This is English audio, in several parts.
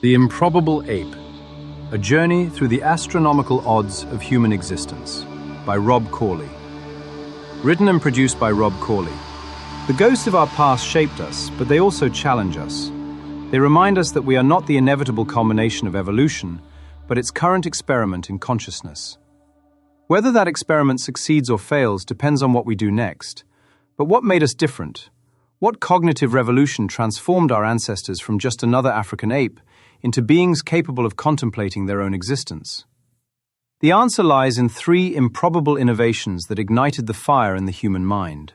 The Improbable Ape, A Journey Through the Astronomical Odds of Human Existence, by Rob Corley. Written and produced by Rob Corley. The ghosts of our past shaped us, but they also challenge us. They remind us that we are not the inevitable culmination of evolution, but its current experiment in consciousness. Whether that experiment succeeds or fails depends on what we do next. But what made us different? What cognitive revolution transformed our ancestors from just another African ape into beings capable of contemplating their own existence? The answer lies in three improbable innovations that ignited the fire in the human mind: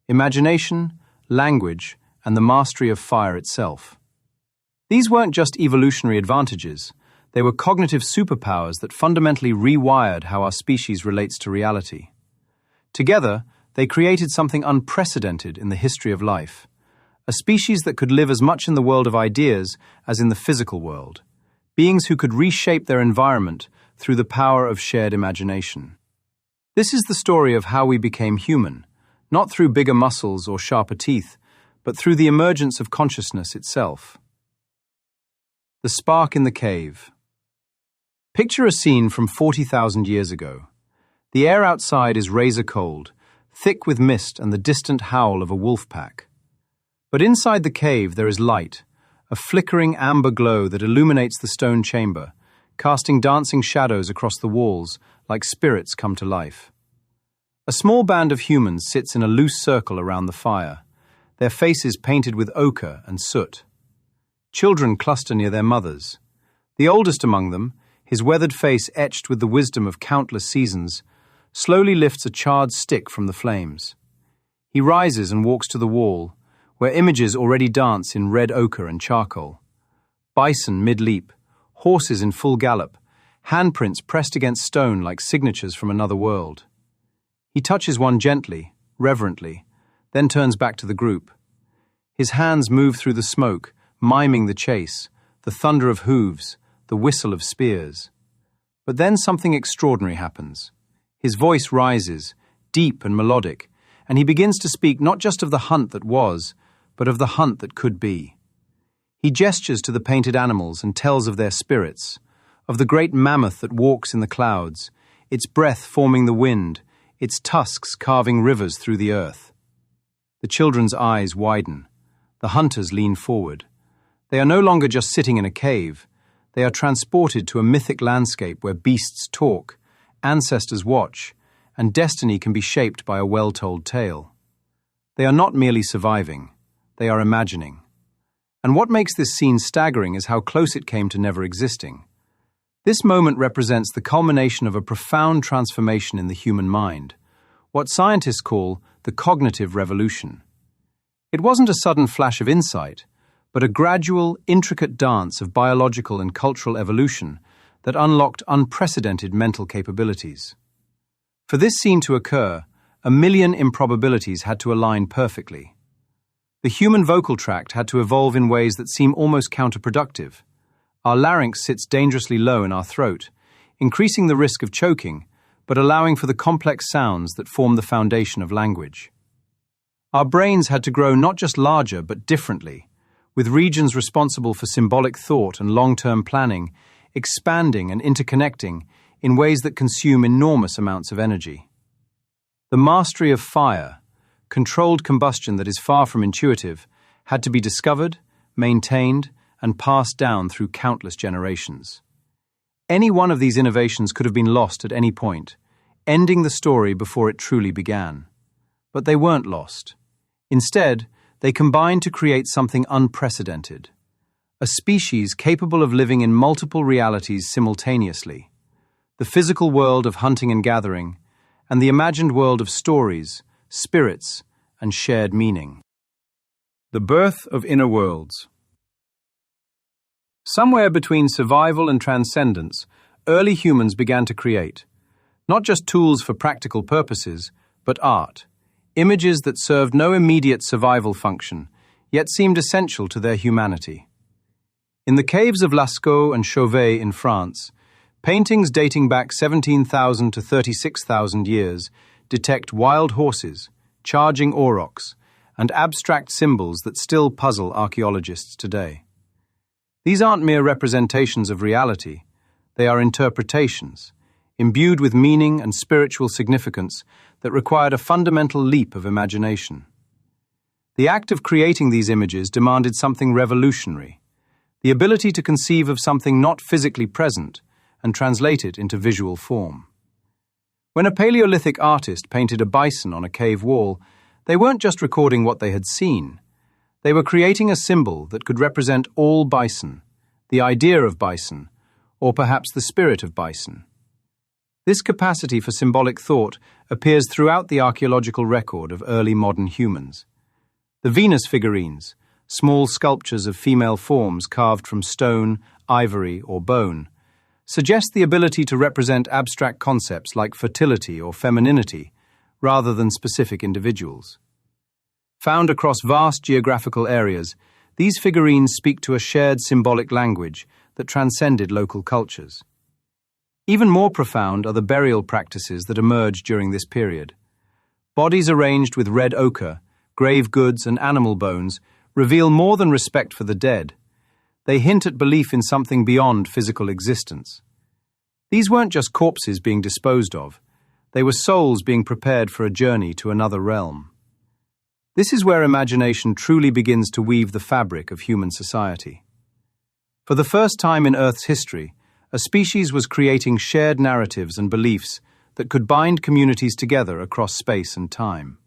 imagination, language, and the mastery of fire itself. These weren't just evolutionary advantages, they were cognitive superpowers that fundamentally rewired how our species relates to reality. Together, they created something unprecedented in the history of life, a species that could live as much in the world of ideas as in the physical world, beings who could reshape their environment through the power of shared imagination. This is the story of how we became human, not through bigger muscles or sharper teeth, but through the emergence of consciousness itself. The spark in the cave. Picture a scene from 40,000 years ago. The air outside is razor cold, thick with mist and the distant howl of a wolf pack. But inside the cave there is light, a flickering amber glow that illuminates the stone chamber, casting dancing shadows across the walls like spirits come to life. A small band of humans sits in a loose circle around the fire, their faces painted with ochre and soot. Children cluster near their mothers. The oldest among them, his weathered face etched with the wisdom of countless seasons, slowly lifts a charred stick from the flames. He rises and walks to the wall, where images already dance in red ochre and charcoal. Bison mid-leap, horses in full gallop, handprints pressed against stone like signatures from another world. He touches one gently, reverently, then turns back to the group. His hands move through the smoke, miming the chase, the thunder of hooves, the whistle of spears. But then something extraordinary happens. His voice rises, deep and melodic, and he begins to speak not just of the hunt that was, but of the hunt that could be. He gestures to the painted animals and tells of their spirits, of the great mammoth that walks in the clouds, its breath forming the wind, its tusks carving rivers through the earth. The children's eyes widen. The hunters lean forward. They are no longer just sitting in a cave. They are transported to a mythic landscape where beasts talk, ancestors watch, and destiny can be shaped by a well-told tale. They are not merely surviving, they are imagining. And what makes this scene staggering is how close it came to never existing. This moment represents the culmination of a profound transformation in the human mind, what scientists call the cognitive revolution. It wasn't a sudden flash of insight, but a gradual, intricate dance of biological and cultural evolution that unlocked unprecedented mental capabilities. For this scene to occur, 1,000,000 improbabilities had to align perfectly. The human vocal tract had to evolve in ways that seem almost counterproductive. Our larynx sits dangerously low in our throat, increasing the risk of choking, but allowing for the complex sounds that form the foundation of language. Our brains had to grow not just larger, but differently, with regions responsible for symbolic thought and long-term planning expanding and interconnecting in ways that consume enormous amounts of energy. The mastery of fire, controlled combustion that is far from intuitive, had to be discovered, maintained, and passed down through countless generations. Any one of these innovations could have been lost at any point, ending the story before it truly began. But they weren't lost. Instead, they combined to create something unprecedented. A species capable of living in multiple realities simultaneously. The physical world of hunting and gathering, and the imagined world of stories, spirits, and shared meaning. The birth of inner worlds. Somewhere between survival and transcendence, early humans began to create, not just tools for practical purposes, but art, images that served no immediate survival function, yet seemed essential to their humanity. In the caves of Lascaux and Chauvet in France, paintings dating back 17,000 to 36,000 years detect wild horses, charging aurochs, and abstract symbols that still puzzle archaeologists today. These aren't mere representations of reality. They are interpretations, imbued with meaning and spiritual significance that required a fundamental leap of imagination. The act of creating these images demanded something revolutionary, the ability to conceive of something not physically present and translate it into visual form. When a Paleolithic artist painted a bison on a cave wall, they weren't just recording what they had seen. They were creating a symbol that could represent all bison, the idea of bison, or perhaps the spirit of bison. This capacity for symbolic thought appears throughout the archaeological record of early modern humans. The Venus figurines, small sculptures of female forms carved from stone, ivory, or bone, suggest the ability to represent abstract concepts like fertility or femininity, rather than specific individuals. Found across vast geographical areas, these figurines speak to a shared symbolic language that transcended local cultures. Even more profound are the burial practices that emerged during this period. Bodies arranged with red ochre, grave goods, and animal bones reveal more than respect for the dead. They hint at belief in something beyond physical existence. These weren't just corpses being disposed of. They were souls being prepared for a journey to another realm. This is where imagination truly begins to weave the fabric of human society. For the first time in Earth's history, a species was creating shared narratives and beliefs that could bind communities together across space and time.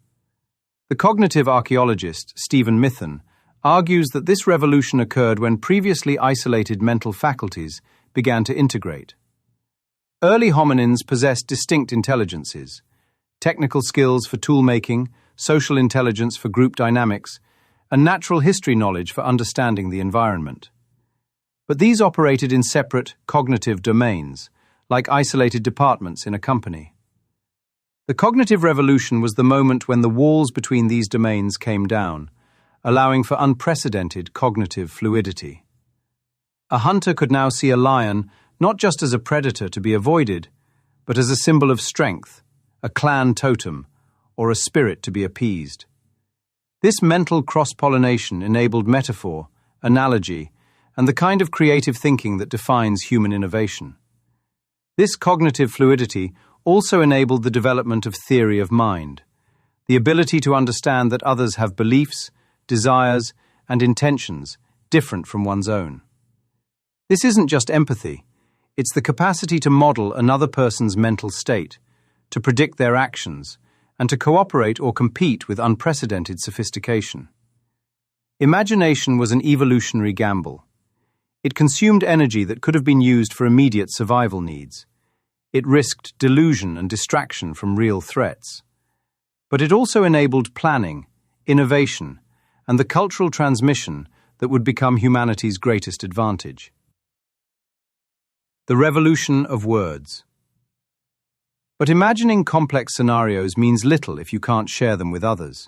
The cognitive archaeologist Stephen Mithen argues that this revolution occurred when previously isolated mental faculties began to integrate. Early hominins possessed distinct intelligences, technical skills for tool-making, social intelligence for group dynamics, and natural history knowledge for understanding the environment. But these operated in separate cognitive domains, like isolated departments in a company. The cognitive revolution was the moment when the walls between these domains came down, allowing for unprecedented cognitive fluidity. A hunter could now see a lion not just as a predator to be avoided, but as a symbol of strength, a clan totem, or a spirit to be appeased. This mental cross-pollination enabled metaphor, analogy, and the kind of creative thinking that defines human innovation. This cognitive fluidity also enabled the development of theory of mind, the ability to understand that others have beliefs, desires, and intentions different from one's own. This isn't just empathy, it's the capacity to model another person's mental state, to predict their actions, and to cooperate or compete with unprecedented sophistication. Imagination was an evolutionary gamble. It consumed energy that could have been used for immediate survival needs. It risked delusion and distraction from real threats. But it also enabled planning, innovation, and the cultural transmission that would become humanity's greatest advantage. The revolution of words. But imagining complex scenarios means little if you can't share them with others.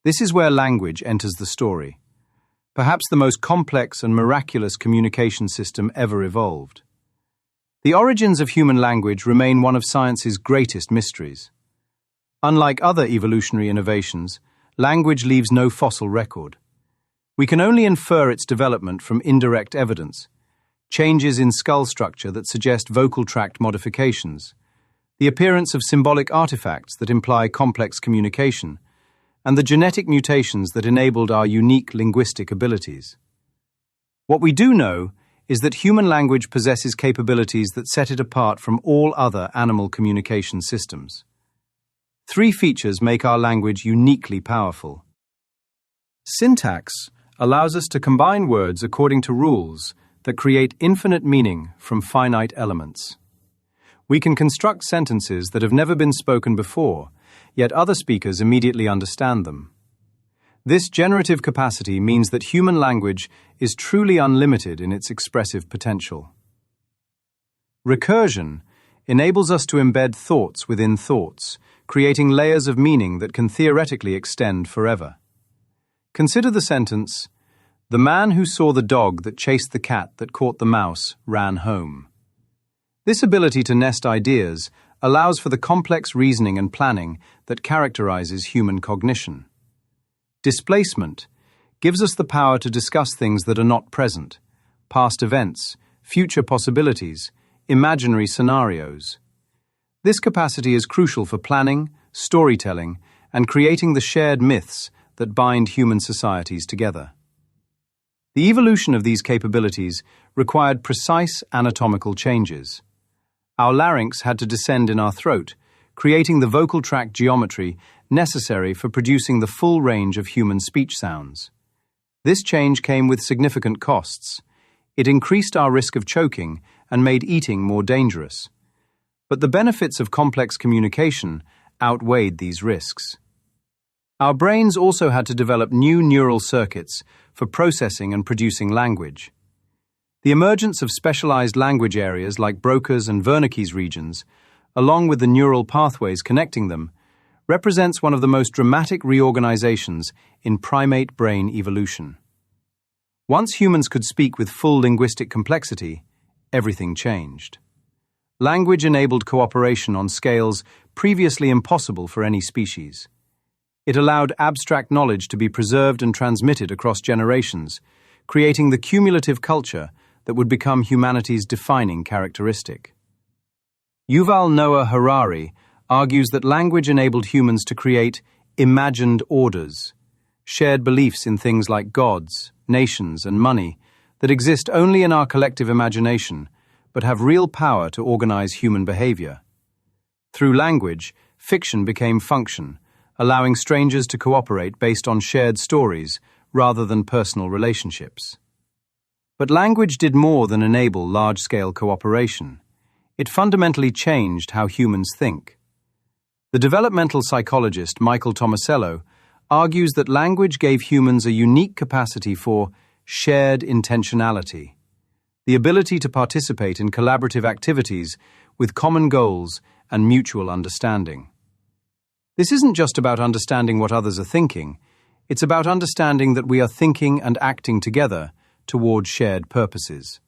This is where language enters the story, perhaps the most complex and miraculous communication system ever evolved. The origins of human language remain one of science's greatest mysteries. Unlike other evolutionary innovations, language leaves no fossil record. We can only infer its development from indirect evidence, changes in skull structure that suggest vocal tract modifications, the appearance of symbolic artifacts that imply complex communication, and the genetic mutations that enabled our unique linguistic abilities. What we do know is that human language possesses capabilities that set it apart from all other animal communication systems. Three features make our language uniquely powerful. Syntax allows us to combine words according to rules that create infinite meaning from finite elements. We can construct sentences that have never been spoken before, yet other speakers immediately understand them. This generative capacity means that human language is truly unlimited in its expressive potential. Recursion enables us to embed thoughts within thoughts, creating layers of meaning that can theoretically extend forever. Consider the sentence, "The man who saw the dog that chased the cat that caught the mouse ran home." This ability to nest ideas allows for the complex reasoning and planning that characterizes human cognition. Displacement gives us the power to discuss things that are not present, past events, future possibilities, imaginary scenarios. This capacity is crucial for planning, storytelling, and creating the shared myths that bind human societies together. The evolution of these capabilities required precise anatomical changes. Our larynx had to descend in our throat, creating the vocal tract geometry necessary for producing the full range of human speech sounds. This change came with significant costs. It increased our risk of choking and made eating more dangerous. But the benefits of complex communication outweighed these risks. Our brains also had to develop new neural circuits for processing and producing language. The emergence of specialized language areas like Broca's and Wernicke's regions, along with the neural pathways connecting them, represents one of the most dramatic reorganizations in primate brain evolution. Once humans could speak with full linguistic complexity, everything changed. Language enabled cooperation on scales previously impossible for any species. It allowed abstract knowledge to be preserved and transmitted across generations, creating the cumulative culture that would become humanity's defining characteristic. Yuval Noah Harari argues that language enabled humans to create imagined orders, shared beliefs in things like gods, nations, and money that exist only in our collective imagination, but have real power to organize human behavior. Through language, fiction became function, allowing strangers to cooperate based on shared stories rather than personal relationships. But language did more than enable large-scale cooperation. It fundamentally changed how humans think. The developmental psychologist Michael Tomasello argues that language gave humans a unique capacity for shared intentionality, the ability to participate in collaborative activities with common goals and mutual understanding. This isn't just about understanding what others are thinking, it's about understanding that we are thinking and acting together toward shared purposes.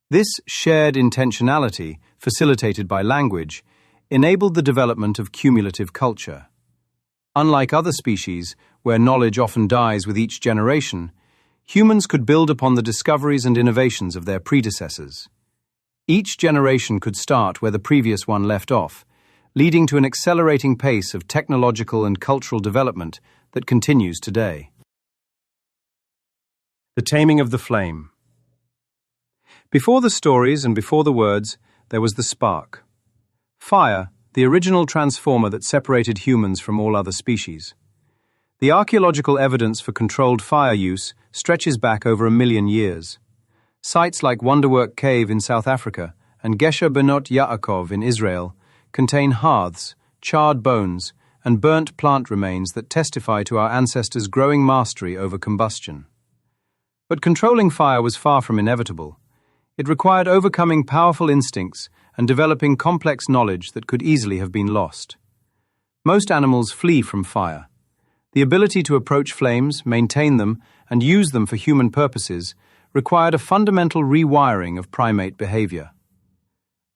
This shared intentionality, facilitated by language, enabled the development of cumulative culture. Unlike other species, where knowledge often dies with each generation, humans could build upon the discoveries and innovations of their predecessors. Each generation could start where the previous one left off, leading to an accelerating pace of technological and cultural development that continues today. The taming of the flame. Before the stories and before the words, there was the spark. Fire, the original transformer that separated humans from all other species. The archaeological evidence for controlled fire use stretches back over 1 million years. Sites like Wonderwork Cave in South Africa and Gesher Benot Yaakov in Israel contain hearths, charred bones, and burnt plant remains that testify to our ancestors' growing mastery over combustion. But controlling fire was far from inevitable. It required overcoming powerful instincts and developing complex knowledge that could easily have been lost. Most animals flee from fire. The ability to approach flames, maintain them, and use them for human purposes required a fundamental rewiring of primate behavior.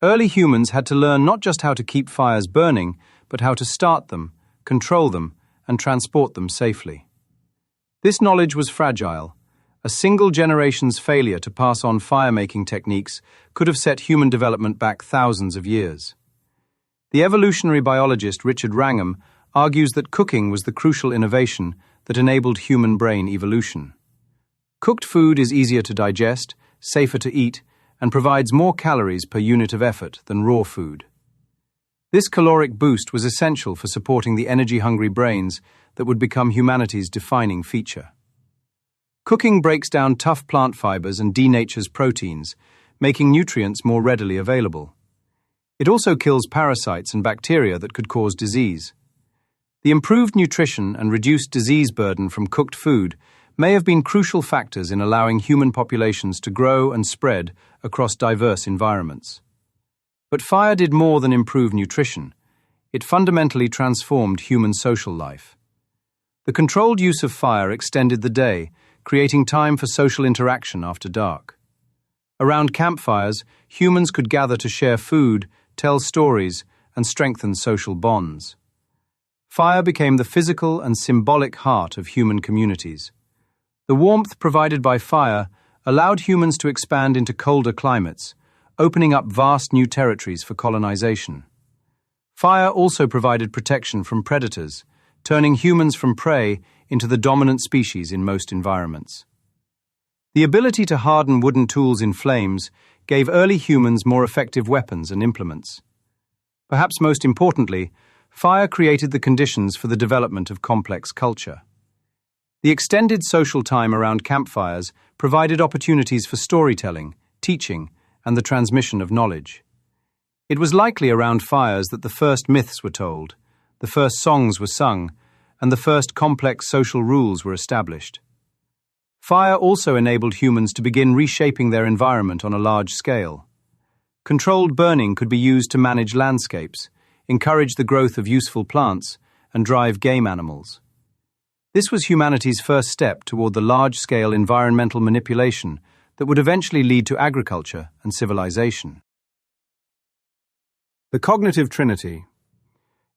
Early humans had to learn not just how to keep fires burning, but how to start them, control them, and transport them safely. This knowledge was fragile. A single generation's failure to pass on fire-making techniques could have set human development back thousands of years. The evolutionary biologist Richard Wrangham argues that cooking was the crucial innovation that enabled human brain evolution. Cooked food is easier to digest, safer to eat, and provides more calories per unit of effort than raw food. This caloric boost was essential for supporting the energy-hungry brains that would become humanity's defining feature. Cooking breaks down tough plant fibers and denatures proteins, making nutrients more readily available. It also kills parasites and bacteria that could cause disease. The improved nutrition and reduced disease burden from cooked food may have been crucial factors in allowing human populations to grow and spread across diverse environments. But fire did more than improve nutrition. It fundamentally transformed human social life. The controlled use of fire extended the day, creating time for social interaction after dark. Around campfires, humans could gather to share food, tell stories, and strengthen social bonds. Fire became the physical and symbolic heart of human communities. The warmth provided by fire allowed humans to expand into colder climates, opening up vast new territories for colonization. Fire also provided protection from predators, turning humans from prey into the dominant species in most environments. The ability to harden wooden tools in flames gave early humans more effective weapons and implements. Perhaps most importantly, fire created the conditions for the development of complex culture. The extended social time around campfires provided opportunities for storytelling, teaching, and the transmission of knowledge. It was likely around fires that the first myths were told, the first songs were sung, and the first complex social rules were established. Fire also enabled humans to begin reshaping their environment on a large scale. Controlled burning could be used to manage landscapes, encourage the growth of useful plants, and drive game animals. This was humanity's first step toward the large-scale environmental manipulation that would eventually lead to agriculture and civilization. The cognitive trinity: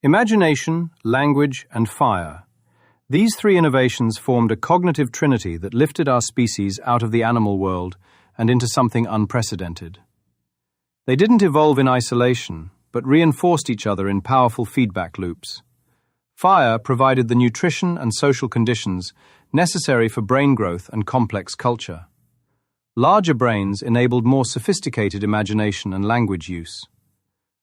imagination, language, and fire. These three innovations formed a cognitive trinity that lifted our species out of the animal world and into something unprecedented. They didn't evolve in isolation, but reinforced each other in powerful feedback loops. Fire provided the nutrition and social conditions necessary for brain growth and complex culture. Larger brains enabled more sophisticated imagination and language use.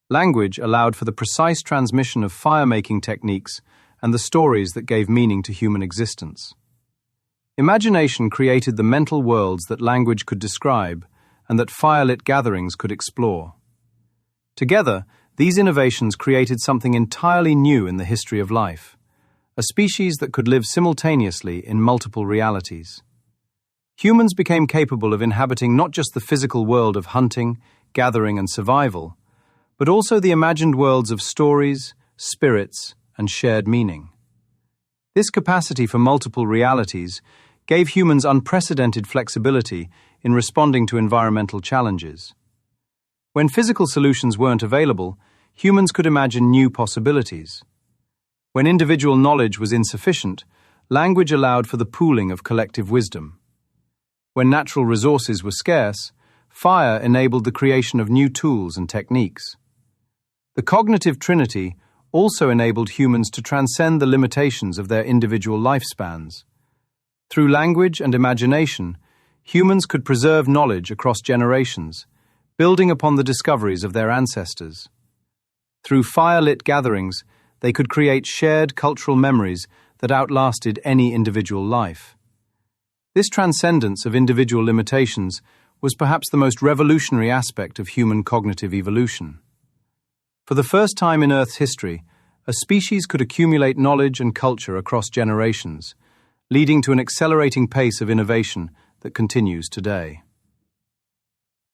Language allowed for the precise transmission of fire-making techniques and the stories that gave meaning to human existence. Imagination created the mental worlds that language could describe and that firelit gatherings could explore. Together, these innovations created something entirely new in the history of life, a species that could live simultaneously in multiple realities. Humans became capable of inhabiting not just the physical world of hunting, gathering, and survival, but also the imagined worlds of stories, spirits, and shared meaning. This capacity for multiple realities gave humans unprecedented flexibility in responding to environmental challenges. When physical solutions weren't available, humans could imagine new possibilities. When individual knowledge was insufficient, language allowed for the pooling of collective wisdom. When natural resources were scarce, fire enabled the creation of new tools and techniques. The cognitive trinity also enabled humans to transcend the limitations of their individual lifespans. Through language and imagination, humans could preserve knowledge across generations, building upon the discoveries of their ancestors. Through fire-lit gatherings, they could create shared cultural memories that outlasted any individual life. This transcendence of individual limitations was perhaps the most revolutionary aspect of human cognitive evolution. For the first time in Earth's history, a species could accumulate knowledge and culture across generations, leading to an accelerating pace of innovation that continues today.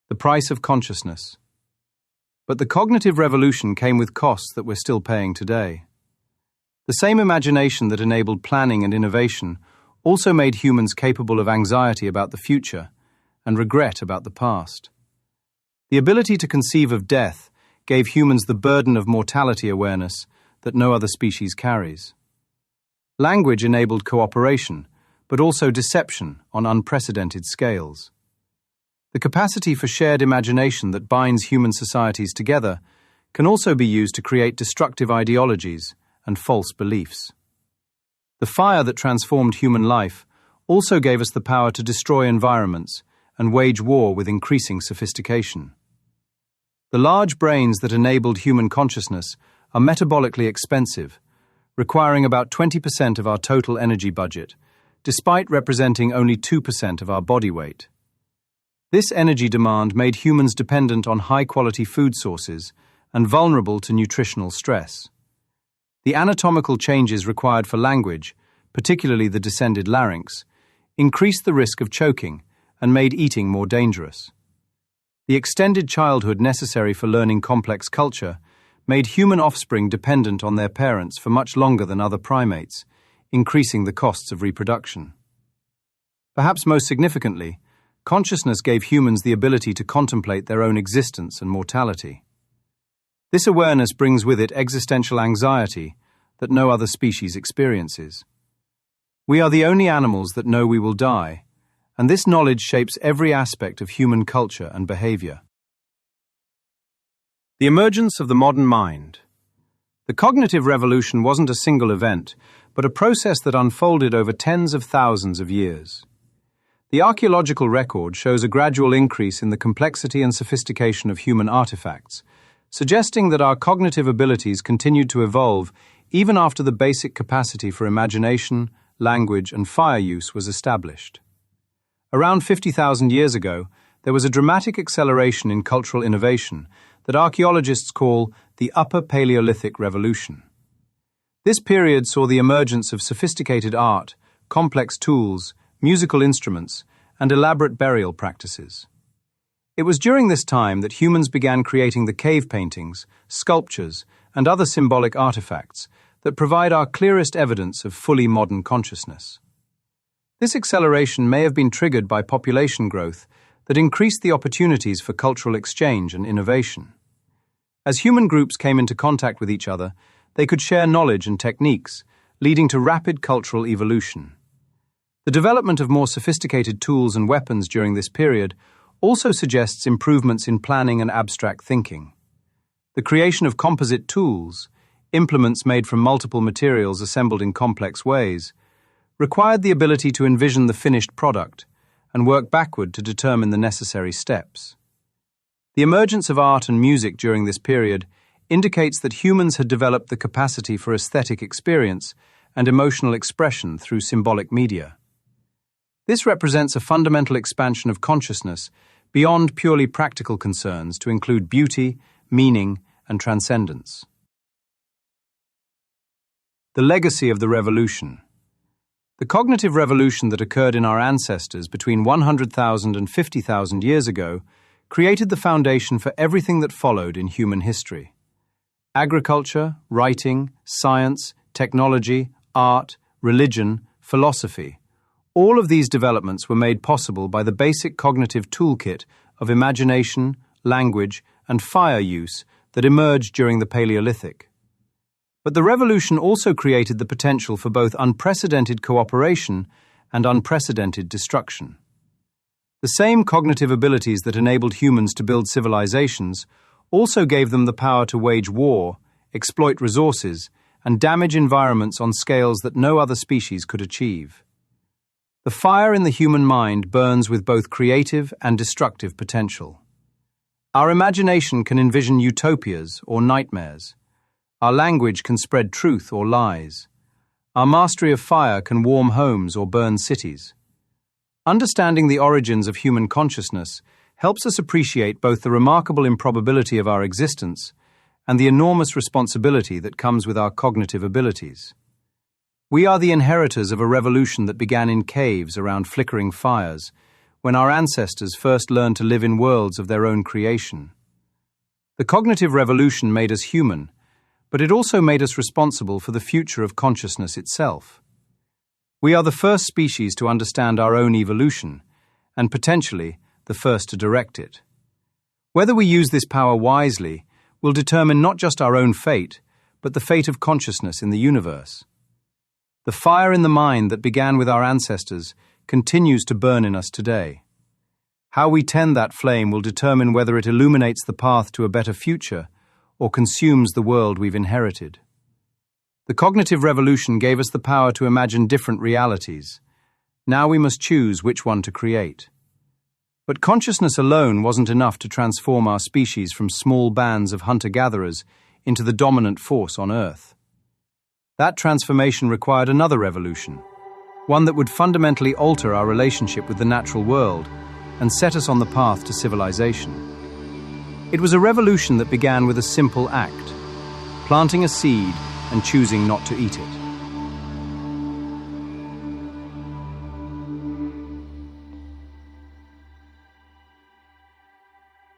The price of consciousness. But the cognitive revolution came with costs that we're still paying today. The same imagination that enabled planning and innovation also made humans capable of anxiety about the future and regret about the past. The ability to conceive of death gave humans the burden of mortality awareness that no other species carries. Language enabled cooperation, but also deception on unprecedented scales. The capacity for shared imagination that binds human societies together can also be used to create destructive ideologies and false beliefs. The fire that transformed human life also gave us the power to destroy environments and wage war with increasing sophistication. The large brains that enabled human consciousness are metabolically expensive, requiring about 20% of our total energy budget, despite representing only 2% of our body weight. This energy demand made humans dependent on high-quality food sources and vulnerable to nutritional stress. The anatomical changes required for language, particularly the descended larynx, increased the risk of choking and made eating more dangerous. The extended childhood necessary for learning complex culture made human offspring dependent on their parents for much longer than other primates, increasing the costs of reproduction. Perhaps most significantly, consciousness gave humans the ability to contemplate their own existence and mortality. This awareness brings with it existential anxiety that no other species experiences. We are the only animals that know we will die, and this knowledge shapes every aspect of human culture and behavior. The emergence of the modern mind. The cognitive revolution wasn't a single event, but a process that unfolded over tens of thousands of years. The archaeological record shows a gradual increase in the complexity and sophistication of human artifacts, suggesting that our cognitive abilities continued to evolve even after the basic capacity for imagination, language, and fire use was established. Around 50,000 years ago, there was a dramatic acceleration in cultural innovation that archaeologists call the Upper Paleolithic Revolution. This period saw the emergence of sophisticated art, complex tools, musical instruments, and elaborate burial practices. It was during this time that humans began creating the cave paintings, sculptures, and other symbolic artifacts that provide our clearest evidence of fully modern consciousness. This acceleration may have been triggered by population growth that increased the opportunities for cultural exchange and innovation. As human groups came into contact with each other, they could share knowledge and techniques, leading to rapid cultural evolution. The development of more sophisticated tools and weapons during this period also suggests improvements in planning and abstract thinking. The creation of composite tools, implements made from multiple materials assembled in complex ways, required the ability to envision the finished product and work backward to determine the necessary steps. The emergence of art and music during this period indicates that humans had developed the capacity for aesthetic experience and emotional expression through symbolic media. This represents a fundamental expansion of consciousness beyond purely practical concerns to include beauty, meaning, and transcendence. The legacy of the revolution. The cognitive revolution that occurred in our ancestors between 100,000 and 50,000 years ago created the foundation for everything that followed in human history. Agriculture, writing, science, technology, art, religion, philosophy. All of these developments were made possible by the basic cognitive toolkit of imagination, language, and fire use that emerged during the Paleolithic. But the revolution also created the potential for both unprecedented cooperation and unprecedented destruction. The same cognitive abilities that enabled humans to build civilizations also gave them the power to wage war, exploit resources, and damage environments on scales that no other species could achieve. The fire in the human mind burns with both creative and destructive potential. Our imagination can envision utopias or nightmares. Our language can spread truth or lies. Our mastery of fire can warm homes or burn cities. Understanding the origins of human consciousness helps us appreciate both the remarkable improbability of our existence and the enormous responsibility that comes with our cognitive abilities. We are the inheritors of a revolution that began in caves around flickering fires, when our ancestors first learned to live in worlds of their own creation. The cognitive revolution made us human, but it also made us responsible for the future of consciousness itself. We are the first species to understand our own evolution, and potentially the first to direct it. Whether we use this power wisely will determine not just our own fate, but the fate of consciousness in the universe. The fire in the mind that began with our ancestors continues to burn in us today. How we tend that flame will determine whether it illuminates the path to a better future or consumes the world we've inherited. The cognitive revolution gave us the power to imagine different realities. Now we must choose which one to create. But consciousness alone wasn't enough to transform our species from small bands of hunter-gatherers into the dominant force on Earth. That transformation required another revolution, one that would fundamentally alter our relationship with the natural world and set us on the path to civilization. It was a revolution that began with a simple act, planting a seed and choosing not to eat it.